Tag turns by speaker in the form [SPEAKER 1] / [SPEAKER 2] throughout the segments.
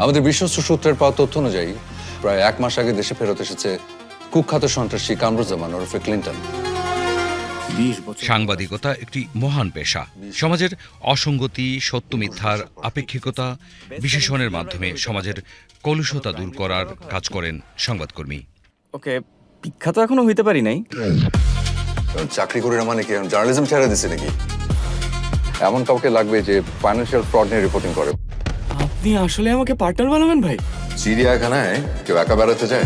[SPEAKER 1] আমাদের বিশ্বস্ত সূত্রের পাওয়া তথ্য অনুযায়ী প্রায় 1 মাস আগে দেশে ফেরত এসেছে কুখ্যাত সন্ত্রাসী কামরুজ্জামান ওরফে ক্লিন্টন।
[SPEAKER 2] সাংবাদিকতা একটি মহান পেশা। সমাজের অসঙ্গতি, সত্য মিথ্যার আপেক্ষিকতা বিশ্লেষণের মাধ্যমে সমাজের কলুষতা দূর করার কাজ করেন সংবাদকর্মী।
[SPEAKER 3] ওকে, বিখ্যাত এখনো হইতে পারি নাই।
[SPEAKER 1] চাকরি করে না মানে কি জার্নালিজম ছেড়ে দিছে নাকি? এমন কাউকে লাগবে যে ফাইন্যান্সিয়াল ফ্রড নিয়ে রিপোর্টিং করে।
[SPEAKER 3] আপনি আসলে আমাকে পার্টনার বানাবেন ভাই?
[SPEAKER 1] চিড়িয়াখানায় কেউ একা বেড়াতে যায়?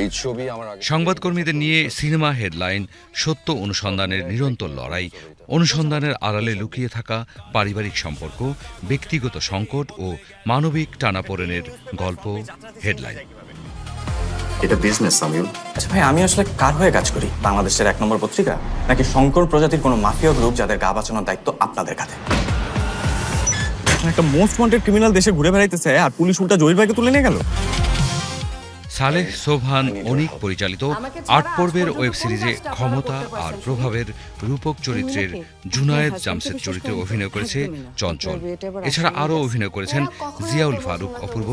[SPEAKER 1] এই ছবি আমার আগে
[SPEAKER 2] সংবাদকর্মীদের নিয়ে সিনেমা হেডলাইন, সত্য অনুসন্ধানের নিরন্তর লড়াই, অনুসন্ধানের আড়ালে লুকিয়ে থাকা পারিবারিক সম্পর্ক, ব্যক্তিগত সংকট ও মানবিক টানাপোড়েনের গল্প হেডলাইন।
[SPEAKER 4] এটা বিজনেস সামিউল।
[SPEAKER 3] আচ্ছা ভাই, আমি আসলে কার হয়ে কাজ করি? বাংলাদেশের 1 নম্বর পত্রিকা নাকি শঙ্কর প্রজাতির কোনো মাফিয়া গ্রুপ যাদের গা বাঁচানোর দায়িত্ব আপনাদের কাঁধে? একটা মোস্ট ওয়ান্টেড ক্রিমিনাল দেশে ঘুরে বেড়াইতেছে আর পুলিশ উল্টা জহির ভাইকে তুলে নিয়ে গেল।
[SPEAKER 2] সালেহ সোবহান অনিক পরিচালিত 8 পর্বের ওয়েব সিরিজে ক্ষমতা আর প্রভাবের রূপক চরিত্রের জুনায়েদ জামশেদ চরিত্রে অভিনয় করেছে চঞ্চল। এছাড়া আরও অভিনয় করেছেন জিয়াউল ফারুক অপূর্ব,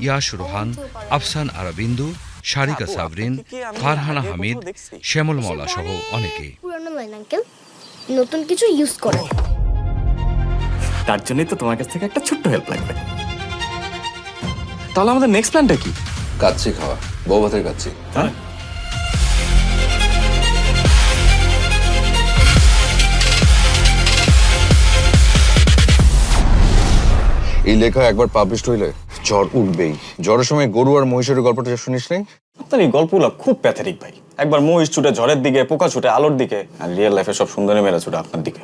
[SPEAKER 2] ইয়াশ রোহান, আফসান আরা বিন্দু, সারিকা সাবরিন, ফারহানা হামিদ, শ্যামল মওলা সহ অনেকে।
[SPEAKER 5] পুরানো লাইন আঙ্কেল, নতুন কিছু ইউজ করে।
[SPEAKER 3] তার জন্যই তো তোমার কাছ থেকে একটা ছোট্ট হেল্প লাগবে। তাহলে আমাদের নেক্সট প্ল্যানটা কি?
[SPEAKER 1] কাচ্চি খাওয়া, বউ ভাতের কাচ্চি।
[SPEAKER 3] হ্যাঁ,
[SPEAKER 1] এই লেখা একবার পাবলিশড হইলে ঝড় উঠবেই। ঝড়ের সময় গরু আর মহিষের গল্পটা শুনিস নাই?
[SPEAKER 3] আপনার এই গল্পগুলো খুব প্যাথেটিক ভাই। একবার মহিষ ছুটে ঝড়ের দিকে, পোকা ছুটে আলোর দিকে, আর রিয়েল লাইফে সব সুন্দরী মেয়েরা ছুটে আপনার দিকে।